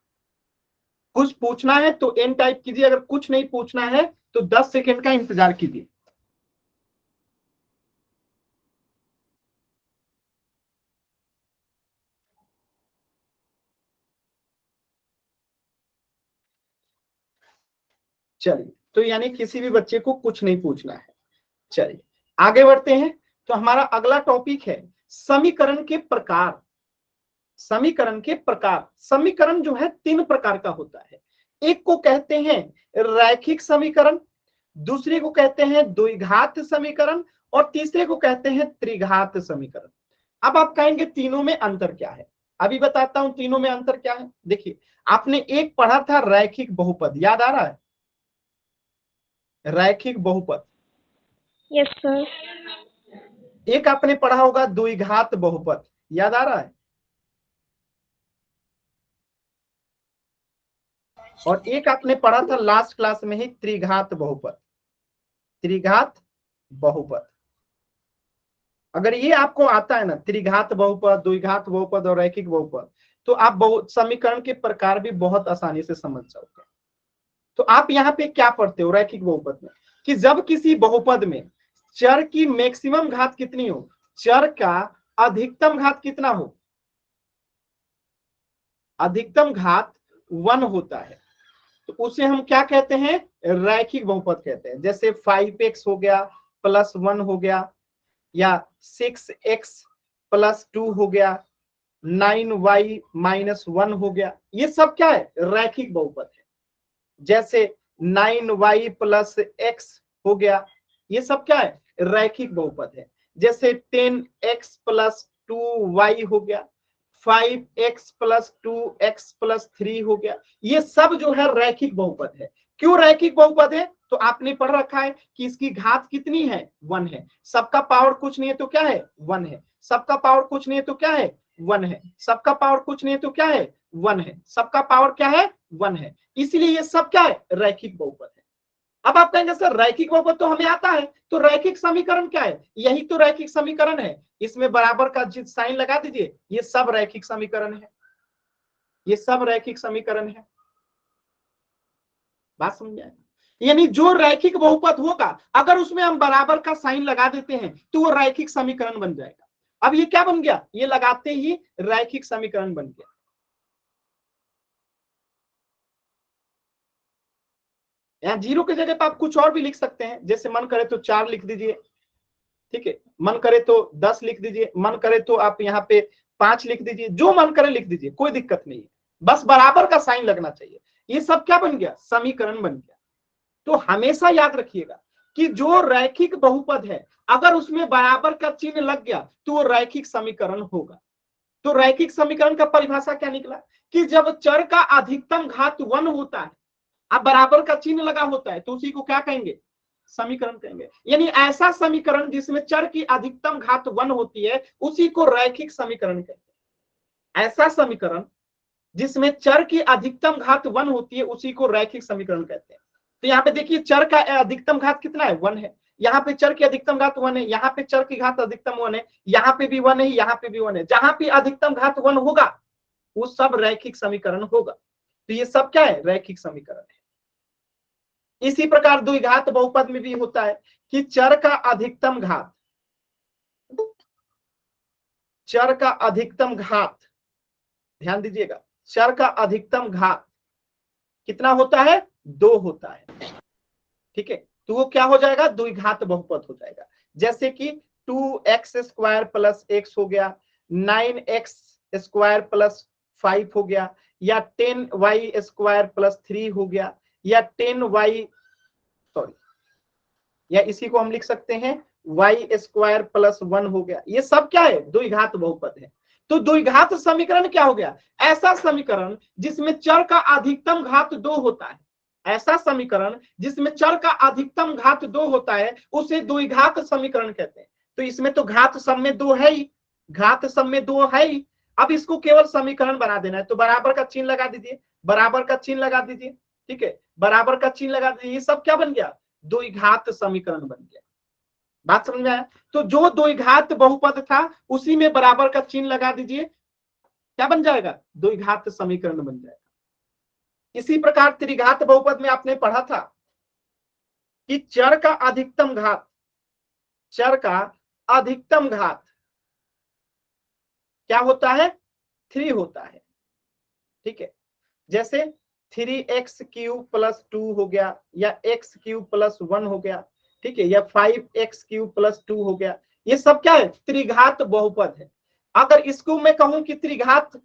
कुछ पूछना है तो एन टाइप कीजिए, अगर कुछ नहीं पूछना है तो 10 सेकंड का इंतजार कीजिए। चलिए, तो यानी किसी भी बच्चे को कुछ नहीं पूछना है। चलिए आगे बढ़ते हैं। तो हमारा अगला टॉपिक है समीकरण के प्रकार। समीकरण के प्रकार। समीकरण जो है 3 प्रकार का होता है। एक को कहते हैं रैखिक समीकरण, दूसरे को कहते हैं द्विघात समीकरण और तीसरे को कहते हैं त्रिघात समीकरण। अब आप कहेंगे तीनों में अंतर क्या है? अभी बताता हूं तीनों में अंतर क्या है। देखिए, आपने एक पढ़ा था रैखिक बहुपद, याद आ रहा है? रैखिक बहुपद। Yes sir. एक आपने पढ़ा होगा द्विघात बहुपद, याद आ रहा है? और एक आपने पढ़ा था लास्ट क्लास में ही त्रिघात बहुपद। त्रिघात बहुपद, अगर ये आपको आता है ना, त्रिघात बहुपद, द्विघात बहुपद और रैखिक बहुपद, तो आप समीकरण के प्रकार भी बहुत आसानी से समझ जाओगे। तो आप यहाँ पे क्या पढ़ते हो रैखिक बहुपद में, कि जब किसी बहुपद में चर की मैक्सिमम घात कितनी हो, चर का अधिकतम घात कितना हो, अधिकतम घात 1 होता है, तो उसे हम क्या कहते हैं? रैखिक बहुपद कहते हैं। जैसे 5x हो गया प्लस 1 हो गया, या 6x प्लस 2 हो गया, 9y माइनस 1 हो गया, ये सब क्या है? रैखिक बहुपद है। जैसे 9y प्लस x हो गया, ये सब क्या है? रैखिक बहुपद है। जैसे 10x प्लस 2y हो गया, 5x प्लस 2x प्लस 3 हो गया, ये सब जो है रैखिक बहुपद है। क्यों रैखिक बहुपद है? तो आपने पढ़ रखा है कि इसकी घात कितनी है? 1 है। सबका पावर कुछ नहीं है तो क्या है? 1 है। सबका पावर कुछ नहीं है तो क्या है? 1 है। सबका पावर कुछ नहीं है तो क्या है? 1 है। सबका पावर क्या है? 1 है। इसलिए ये सब क्या है? रैखिक बहुपद है। अब आप कहेंगे सर रैखिक बहुपद तो हमें आता है, तो रैखिक समीकरण क्या है? यही तो रैखिक समीकरण है। इसमें बराबर का साइन लगा दीजिए, ये सब रैखिक समीकरण है। ये सब रैखिक समीकरण है। बात समझ आए? यानी जो रैखिक बहुपद होगा, अगर उसमें हम बराबर का साइन लगा देते हैं तो वो रैखिक समीकरण बन जाएगा। अब ये क्या बन गया? ये लगाते ही रैखिक समीकरण बन गया। यहाँ 0 की जगह पर आप कुछ और भी लिख सकते हैं, जैसे मन करे तो 4 लिख दीजिए, ठीक है, मन करे तो 10 लिख दीजिए, मन करे तो आप यहाँ पे 5 लिख दीजिए, जो मन करे लिख दीजिए, कोई दिक्कत नहीं है, बस बराबर का साइन लगना चाहिए। ये सब क्या बन गया? समीकरण बन गया। तो हमेशा याद रखिएगा कि जो रैखिक बहुपद है, अगर उसमें बराबर का चिन्ह लग गया तो वो रैखिक समीकरण होगा। तो रैखिक समीकरण का परिभाषा क्या निकला? कि जब चर का अधिकतम घात 1 होता है, अब बराबर का चिन्ह लगा होता है, तो उसी को क्या कहेंगे? समीकरण कहेंगे। यानी ऐसा समीकरण जिसमें चर की अधिकतम घात 1 होती है, उसी को रैखिक समीकरण कहते हैं। ऐसा समीकरण जिसमें चर की अधिकतम घात 1 होती है, उसी को रैखिक समीकरण कहते हैं। तो यहाँ पे देखिए, चर का अधिकतम घात कितना है? 1 है। यहाँ पे चर की अधिकतम घात 1 है, यहाँ पे चर की घात अधिकतम 1 है, यहाँ पे भी 1 है, यहाँ पे भी 1 है। जहां पे अधिकतम घात 1 होगा वो सब रैखिक समीकरण होगा। तो ये सब क्या है? रैखिक समीकरण है। इसी प्रकार द्विघात बहुपद में भी होता है कि चर का अधिकतम घात, चर का अधिकतम घात, ध्यान दीजिएगा, चर का अधिकतम घात कितना होता है? 2 होता है, ठीक है। तो वो क्या हो जाएगा? द्विघात बहुपद हो जाएगा। जैसे कि 2x स्क्वायर प्लस x हो गया, 9x स्क्वायर प्लस 5 हो गया, या 10y स्क्वायर प्लस 3 हो गया, या 10y, सॉरी, या इसी को हम लिख सकते हैं y स्क्वायर प्लस 1 हो गया। ये सब क्या है? द्विघात बहुपद है। तो द्विघात समीकरण क्या हो गया? ऐसा समीकरण जिसमें चर का अधिकतम घात 2 होता है। ऐसा समीकरण जिसमें चर का अधिकतम घात 2 होता है, उसे द्विघात समीकरण कहते हैं। तो इसमें तो घात सब में 2 है ही, घात सब में 2 है ही, अब इसको केवल समीकरण बना देना है, तो बराबर का चिन्ह लगा दीजिए, बराबर का चिन्ह लगा दीजिए, ठीक है, बराबर का चिन्ह लगा दीजिए। ये सब क्या बन गया? द्विघात समीकरण बन गया। बात समझ में आया? तो जो द्विघात बहुपद था उसी में बराबर का चिन्ह लगा दीजिए, क्या बन जाएगा? द्विघात समीकरण बन जाएगा। इसी प्रकार त्रिघात बहुपद में आपने पढ़ा था कि चर का अधिकतम घात, चर का अधिकतम घात क्या होता है? 3 होता है, ठीक है। जैसे 3x³ + 2 हो गया, या x³ + 1 हो गया, ठीक है, या 5x³ + 2 हो गया। ये सब क्या है? त्रिघात बहुपद है। अगर इसको मैं कहूं कि त्रिघात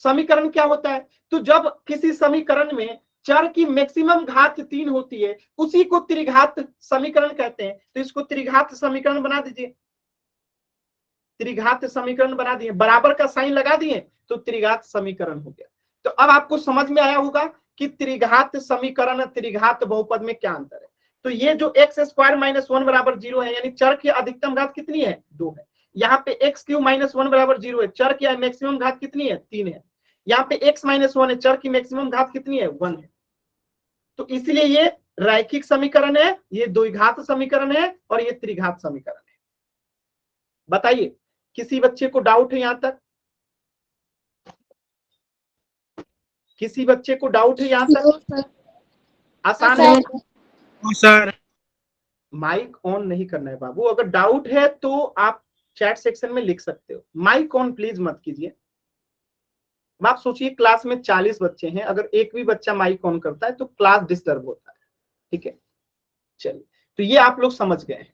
समीकरण क्या होता है, तो जब किसी समीकरण में चर की मैक्सिमम घात 3 होती है उसी को त्रिघात समीकरण कहते हैं। तो इसको त्रिघात समीकरण बना दीजिए, त्रिघात समीकरण बना दिए, बराबर का साइन लगा दिए, तो त्रिघात समीकरण हो गया। तो अब आपको समझ में आया होगा कि त्रिघात समीकरण त्रिघात बहुपद में क्या अंतर है। तो ये जो x² - 1 = 0 है, यानी चर की अधिकतम घात कितनी है? 2 है। यहाँ पे x³ - 1 = 0 है, चर की मैक्सिमम घात कितनी है? 3 है। यहाँ पे x - 1 है, चर की मैक्सिमम घात कितनी है? 1 है। तो इसलिए ये रैखिक समीकरण है, ये द्विघात समीकरण है, और ये त्रिघात समीकरण है। बताइए, किसी बच्चे को डाउट है यहां तक? किसी बच्चे को डाउट है यहां तक? आसान है? सर माइक ऑन नहीं करना है बाबू। अगर डाउट है तो आप चैट सेक्शन में लिख सकते हो, माइक ऑन प्लीज मत कीजिए। आप सोचिए क्लास में 40 बच्चे हैं, अगर एक भी बच्चा माइक ऑन करता है तो क्लास डिस्टर्ब होता है, ठीक है। चलिए, तो ये आप लोग समझ गए हैं,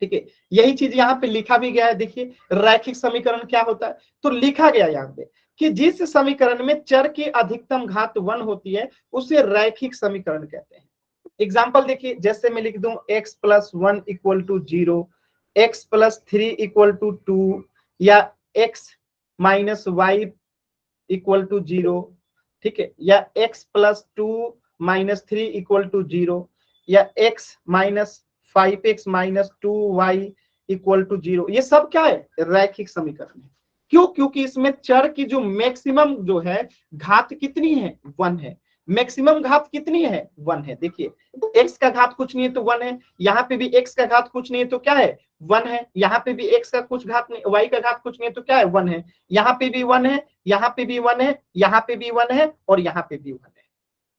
ठीक है। यही चीज यहाँ पे लिखा भी गया है। देखिए रैखिक समीकरण क्या होता है, तो लिखा गया यहाँ पे कि जिस समीकरण में चर की अधिकतम घात 1 होती है उसे रैखिक समीकरण कहते हैं। एग्जाम्पल देखिए, जैसे मैं लिख दूं x + 1 = 0, x + 3 = 2, या x - y = 0, ठीक है, या x + 2 - 3 = 0, या x - 5x - 2y = 0। ये सब क्या है? रैखिक समीकरण है। क्यों? क्योंकि इसमें चर की जो मैक्सिमम जो है घात कितनी है? 1 है। मैक्सिमम घात कितनी है? 1 है। देखिए x का घात कुछ नहीं है तो 1 है, यहाँ पे भी x का घात कुछ नहीं है तो क्या है? 1 है। यहाँ पे भी x का कुछ घात नहीं, y का घात कुछ नहीं है तो क्या है? 1 है। यहाँ पे भी 1 है, यहाँ पे भी 1 है, यहाँ पे भी 1 है, और यहाँ पे भी 1 है।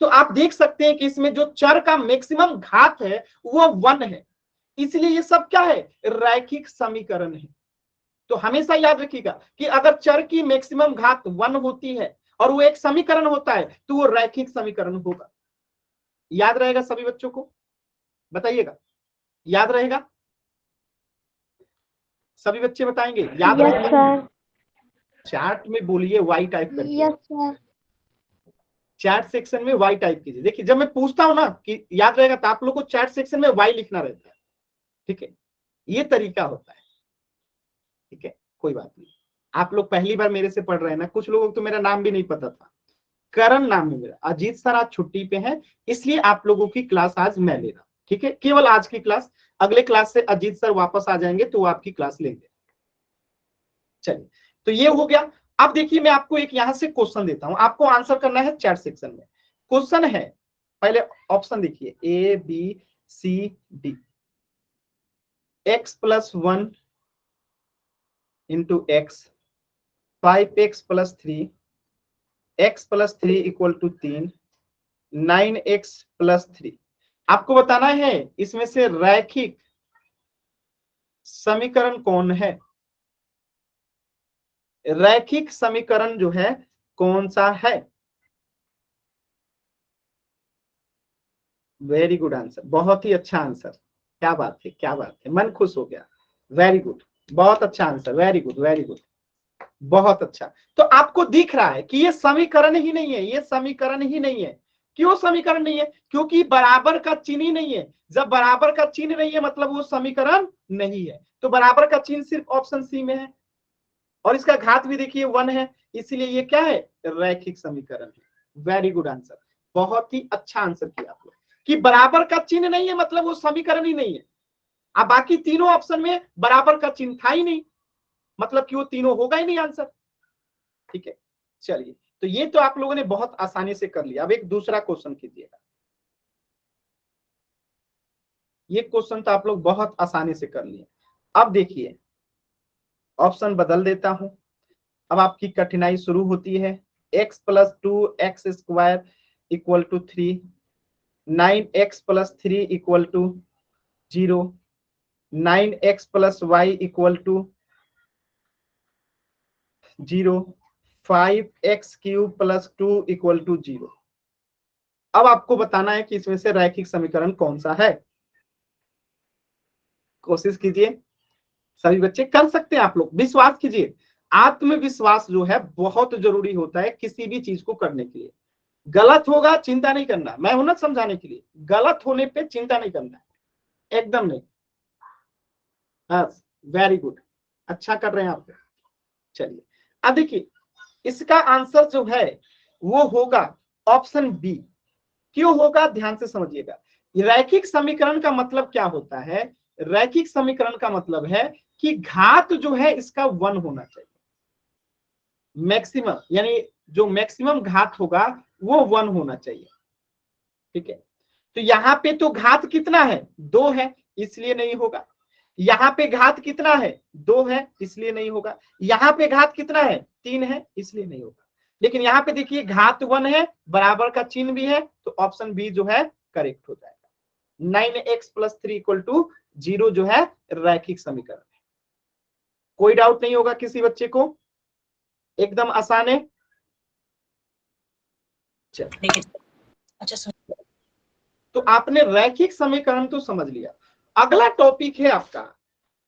तो आप देख सकते हैं कि इसमें जो चर का मैक्सिमम घात है वो 1 है, इसलिए ये सब क्या है? रैखिक समीकरण है। तो हमेशा याद रखिएगा कि अगर चर की मैक्सिमम घात 1 होती है और वो एक समीकरण होता है तो वो रैखिक समीकरण होगा। याद रहेगा सभी बच्चों को? बताइएगा, याद रहेगा? सभी बच्चे बताएंगे याद यस रहेगा? सर। चैट में बोलिए वाई टाइप करके, यस सर। चैट सेक्शन में वाई टाइप कीजिए। देखिए जब मैं पूछता हूं ना कि याद रहेगा तो आप लोग को चैट सेक्शन में वाई लिखना रहता है, ठीक है। ये तरीका होता है, ठीक है, कोई बात नहीं। आप लोग पहली बार मेरे से पढ़ रहे हैं ना, कुछ लोगों को तो मेरा नाम भी नहीं पता था। करण नाम है मेरा। अजीत सर आज छुट्टी पे हैं, इसलिए आप लोगों की क्लास आज मैं ले रहा हूं, ठीक है, केवल आज की क्लास। अगले क्लास से अजीत सर वापस आ जाएंगे तो वो आपकी क्लास लेंगे। चलिए, तो ये हो गया। अब देखिए मैं आपको एक यहां से क्वेश्चन देता हूं, आपको आंसर करना है चैट सेक्शन में। क्वेश्चन है, पहले ऑप्शन देखिए A B C D। x + 1 * x, 5x + 3, x + 3 = 3, 9x + 3। आपको बताना है इसमें से रैखिक समीकरण कौन है? रैखिक समीकरण जो है कौन सा है? वेरी गुड आंसर, बहुत ही अच्छा आंसर। क्या बात है, क्या बात है, मन खुश हो गया। वेरी गुड, बहुत अच्छा answer, very good very good, बहुत अच्छा। तो आपको दिख रहा है कि ये समीकरण ही नहीं है, ये समीकरण ही नहीं है। क्यों समीकरण नहीं है? क्योंकि बराबर का चिन्ह ही नहीं है। जब बराबर का चिन्ह नहीं है मतलब वो समीकरण नहीं है। तो बराबर का चिन्ह सिर्फ ऑप्शन सी में है, और इसका घात भी देखिए 1 है, इसलिए ये क्या है? रैखिक समीकरण है। वेरी गुड आंसर, बहुत ही अच्छा आंसर किया आपने कि बराबर का चिन्ह नहीं है मतलब वो समीकरण ही नहीं है। अब बाकी तीनों ऑप्शन में बराबर का चिन्ह था ही नहीं, मतलब कि वो तीनों होगा ही नहीं आंसर। ठीक है, चलिए, तो ये तो आप लोगों ने बहुत आसानी से कर लिया। अब एक दूसरा क्वेश्चन कीजिएगा। ये क्वेश्चन तो आप लोग बहुत आसानी से कर लिए। अब देखिए, ऑप्शन बदल देता हूं, अब आपकी कठिनाई शुरू होती है। x plus 2x² equal to 3, 9x plus 3 equal to 0, 9x plus Y equal to 0, 5x³ plus 2 equal to 0। अब आपको बताना है कि इसमें से रैखिक समीकरण कौन सा है। कोशिश कीजिए, सभी बच्चे कर सकते हैं। आप लोग विश्वास कीजिए, आत्मविश्वास जो है बहुत जरूरी होता है किसी भी चीज को करने के लिए। गलत होगा चिंता नहीं करना, मैं हूं ना समझाने के लिए। गलत होने पे चिंता नहीं करना, एकदम नहीं। बस, वेरी गुड, अच्छा कर रहे हैं आप। चलिए, अब देखिए, इसका आंसर जो है वो होगा ऑप्शन बी। क्यों होगा, ध्यान से समझिएगा। रैखिक समीकरण का मतलब क्या होता है? रैखिक समीकरण का मतलब है कि घात जो है इसका 1 होना चाहिए। मैक्सिमम, यानी जो मैक्सिमम घात होगा वो 1 होना चाहिए। ठीक है, तो यहां पे तो घात कितना है, 2 है, इसलिए नहीं होगा। यहाँ पे घात कितना है, 2 है, इसलिए नहीं होगा। यहाँ पे घात कितना है, 3 है, इसलिए नहीं होगा। लेकिन यहाँ पे देखिए घात 1 है, बराबर का चिन्ह भी है, तो ऑप्शन बी जो है करेक्ट हो जाएगा। 9x प्लस 3 इक्वल टू 0 जो है रैखिक समीकरण है। कोई डाउट नहीं होगा किसी बच्चे को, एकदम आसान है। अच्छा, तो आपने रैखिक समीकरण तो समझ लिया। अगला टॉपिक है आपका,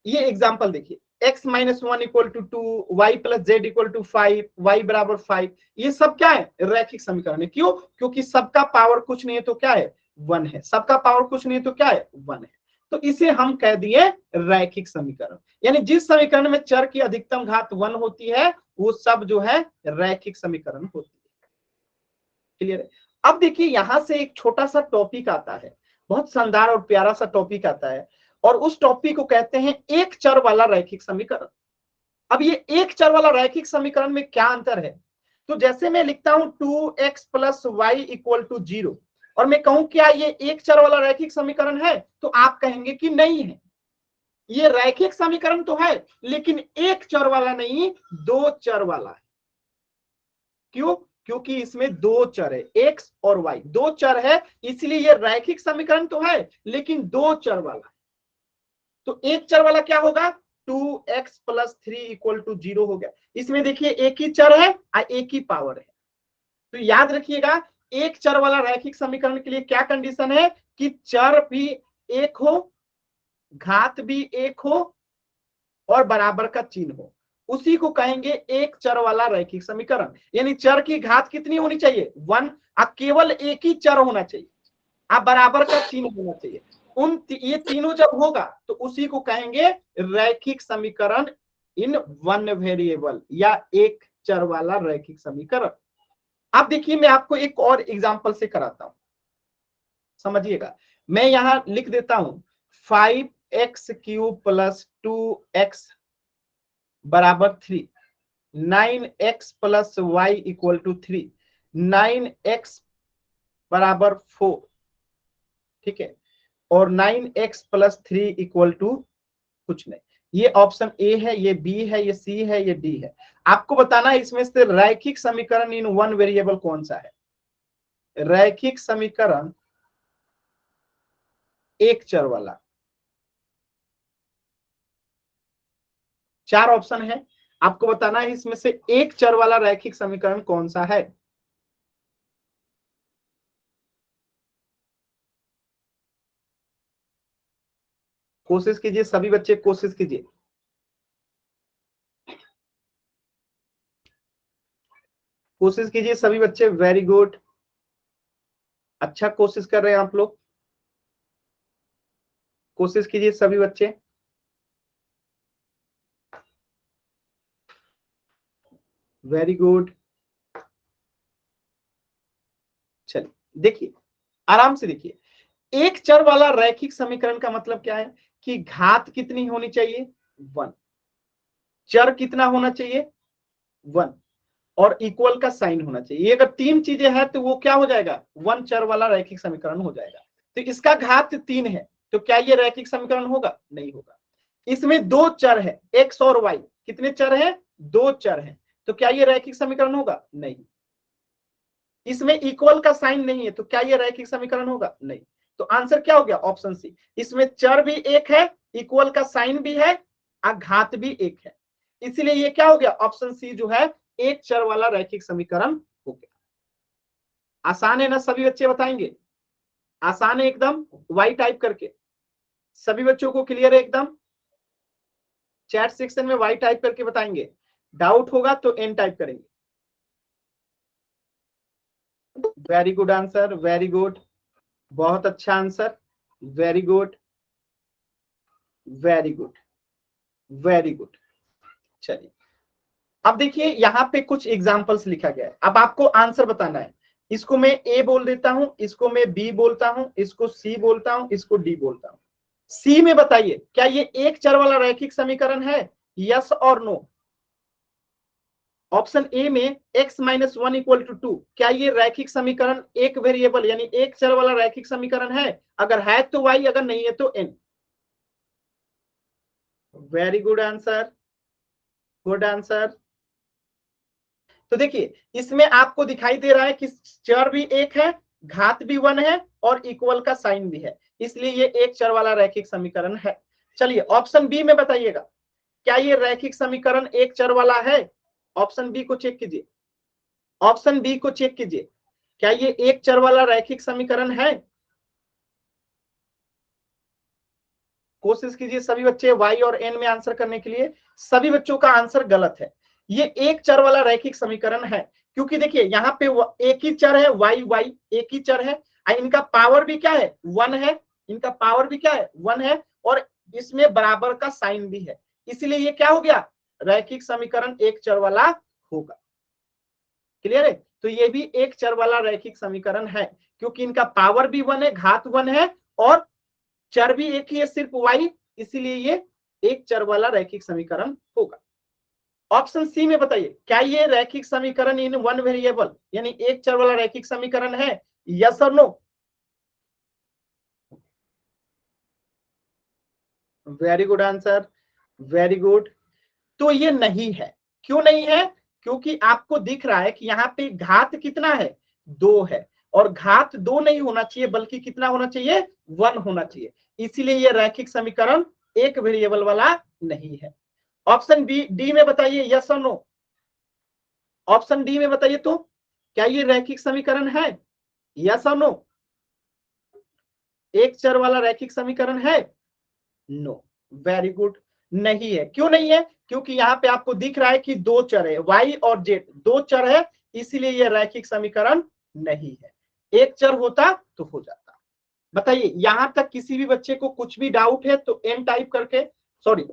ये एग्जांपल देखिए, x minus 1 equal to 2, Y plus Z equal to 5, Y बराबर 5। ये सब क्या है, रैखिक समीकरण है। क्यों? क्योंकि सबका पावर कुछ नहीं है तो क्या है, 1 है। सबका पावर कुछ नहीं है तो क्या है, 1 है। तो इसे हम कह दिए रैखिक समीकरण। यानी जिस समीकरण में चर की अधिकतम घात 1 होती है वो सब जो है रैखिक समीकरण होती है। क्लियर है? अब देखिए, यहां से एक छोटा सा टॉपिक आता है, बहुत शानदार और प्यारा सा टॉपिक आता है, और उस टॉपिक को कहते हैं एक चर वाला रैखिक समीकरण। अब ये एक चर वाला रैखिक समीकरण में क्या अंतर है? तो जैसे मैं लिखता हूं 2x plus Y equal to 0, और मैं कहूं क्या ये एक चर वाला रैखिक समीकरण है, तो आप कहेंगे कि नहीं है। ये रैखिक समीकरण तो है, लेकिन एक चर वाला नहीं, 2 चर वाला है। क्यों? क्योंकि इसमें 2 चर है, x और y, 2 चर है, इसलिए ये रैखिक समीकरण तो है लेकिन 2 चर वाला है। तो एक चर वाला क्या होगा, 2x प्लस 3 इक्वल टू 0 हो गया। इसमें देखिए एक ही चर है और एक ही पावर है। तो याद रखिएगा, एक चर वाला रैखिक समीकरण के लिए क्या कंडीशन है कि चर भी एक हो, घात भी एक हो और बराबर का चिन्ह हो, उसी को कहेंगे एक चर वाला रैखिक समीकरण। यानी चर की घात कितनी होनी चाहिए, 1, और केवल एक ही चर होना चाहिए, आप बराबर का चिन्ह होना चाहिए। ये तीनों जब होगा तो उसी को कहेंगे रैखिक समीकरण इन 1 वेरिएबल, या एक चर वाला रैखिक समीकरण। अब देखिए, मैं आपको एक और एग्जांपल से कराता हूं, समझिएगा। मैं यहां लिख देता हूं 5x³ प्लस 2x बराबर 3, 9x plus Y equal to 3, 9x बराबर 4। ठीक है, और 9x प्लस 3 इक्वल टू कुछ नहीं। ये ऑप्शन ए है, ये बी है, ये सी है, ये डी है। आपको बताना है इसमें से रैखिक समीकरण इन 1 वेरिएबल कौन सा है। रैखिक समीकरण एक चर वाला, 4 ऑप्शन है, आपको बताना है इसमें से एक चर वाला रैखिक समीकरण कौन सा है। कोशिश कीजिए सभी बच्चे, कोशिश कीजिए। कोशिश कीजिए सभी बच्चे, वेरी गुड, अच्छा कोशिश कर रहे हैं आप लोग। कोशिश कीजिए सभी बच्चे, वेरी गुड। चलिए देखिए, आराम से देखिए, एक चर वाला रैखिक समीकरण का मतलब क्या है कि घात कितनी होनी चाहिए, 1। चर कितना होना चाहिए 1 और इक्वल का साइन होना चाहिए। ये अगर 3 चीजें हैं तो वो क्या हो जाएगा 1 चर वाला रैखिक समीकरण हो जाएगा। तो इसका घात 3 है तो क्या ये रैखिक समीकरण होगा? नहीं होगा। इसमें 2 चर है x और y, कितने चर है 2 चर है, तो क्या ये रैखिक समीकरण होगा? नहीं। इसमें इक्वल का साइन नहीं है तो क्या ये रैखिक समीकरण होगा? नहीं। तो आंसर क्या हो गया ऑप्शन सी। इसमें चर भी एक है, इक्वल का साइन भी है, घात भी एक है, इसलिए ये क्या हो गया ऑप्शन सी जो है एक चर वाला रैखिक समीकरण हो गया। आसान है ना? सभी बच्चे बताएंगे आसान है एकदम। वाई टाइप करके सभी बच्चों को क्लियर है एकदम? चैट सेक्शन में वाई टाइप करके बताएंगे, डाउट होगा तो एन टाइप करेंगे। Very good answer, very good, बहुत अच्छा answer, very good very good very good. चलिए अब देखिए यहाँ पे कुछ एग्जांपल्स लिखा गया है, अब आपको आंसर बताना है। इसको मैं ए बोल देता हूं, इसको मैं बी बोलता हूं, इसको सी बोलता हूं, इसको डी बोलता हूं। सी में बताइए क्या ये एक चर वाला रैखिक समीकरण है? यस और नो। ऑप्शन ए में x माइनस 1 इक्वल टू 2, क्या ये रैखिक समीकरण एक वेरिएबल यानी एक चर वाला रैखिक समीकरण है? अगर है तो y, अगर नहीं है तो n। Very good answer, good answer. तो देखिए इसमें आपको दिखाई दे रहा है कि चर भी एक है, घात भी 1 है और इक्वल का साइन भी है, इसलिए ये एक चर वाला रैखिक समीकरण है। चलिए ऑप्शन बी में बताइएगा क्या ये रैखिक समीकरण एक चर वाला है? ऑप्शन बी को चेक कीजिए, ऑप्शन बी को चेक कीजिए, क्या ये एक चर वाला रैखिक समीकरण है? कोशिश कीजिए सभी बच्चे y और n में आंसर करने के लिए। सभी बच्चों का आंसर गलत है, ये एक चर वाला रैखिक समीकरण है, क्योंकि देखिए यहाँ पे एक ही चर है y एक ही चर है, इनका पावर भी क्या है 1 है, इनका पावर भी क्या है 1 है और इसमें बराबर का साइन भी है, इसलिए ये क्या हो गया रैखिक समीकरण एक चर वाला होगा। क्लियर है? तो ये भी एक चर वाला रैखिक समीकरण है क्योंकि इनका पावर भी 1 है, घात 1 है और चर भी एक ही है सिर्फ y, इसीलिए ये एक चर वाला रैखिक समीकरण होगा। ऑप्शन सी में बताइए क्या ये रैखिक समीकरण इन 1 वेरिएबल यानी एक चर वाला रैखिक समीकरण है? यस और no? Very good answer, very good. तो ये नहीं है, क्यों नहीं है? क्योंकि आपको दिख रहा है कि यहाँ पे घात कितना है 2 है और घात 2 नहीं होना चाहिए बल्कि कितना होना चाहिए 1 होना चाहिए, इसीलिए ये रैखिक समीकरण एक वेरिएबल वाला नहीं है। ऑप्शन बी डी में बताइए यस और नो? ऑप्शन डी में बताइए तो क्या ये रैखिक समीकरण है? यस और नो? एक चर वाला रैखिक समीकरण है? नो। वेरी गुड, नहीं है। क्यों नहीं है? क्योंकि यहाँ पे आपको दिख रहा है कि 2 चर है y और z, 2 चर है, इसीलिए यह रैखिक समीकरण नहीं है। एक चर होता तो हो जाता। बताइए यहां तक किसी भी बच्चे को कुछ भी डाउट है तो n टाइप करके, सॉरी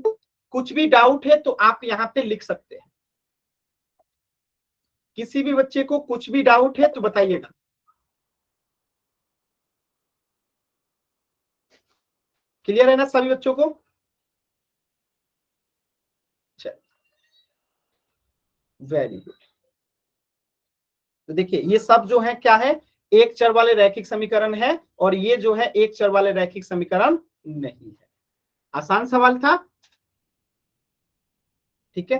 कुछ भी डाउट है तो आप यहाँ पे लिख सकते हैं। किसी भी बच्चे को कुछ भी डाउट है तो बताइएगा। क्लियर है ना सभी बच्चों को? Very good. तो देखिए ये सब जो है क्या है एक चर वाले रैखिक समीकरण है और ये जो है एक चर वाले रैखिक समीकरण नहीं है। आसान सवाल था, ठीक है।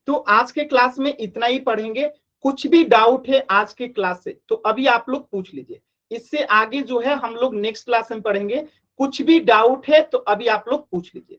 तो आज के क्लास में इतना ही पढ़ेंगे, कुछ भी डाउट है आज के क्लास से तो अभी आप लोग पूछ लीजिए, इससे आगे जो है हम लोग नेक्स्ट क्लास में पढ़ेंगे। कुछ भी डाउट है तो अभी आप लोग पूछ लीजिए।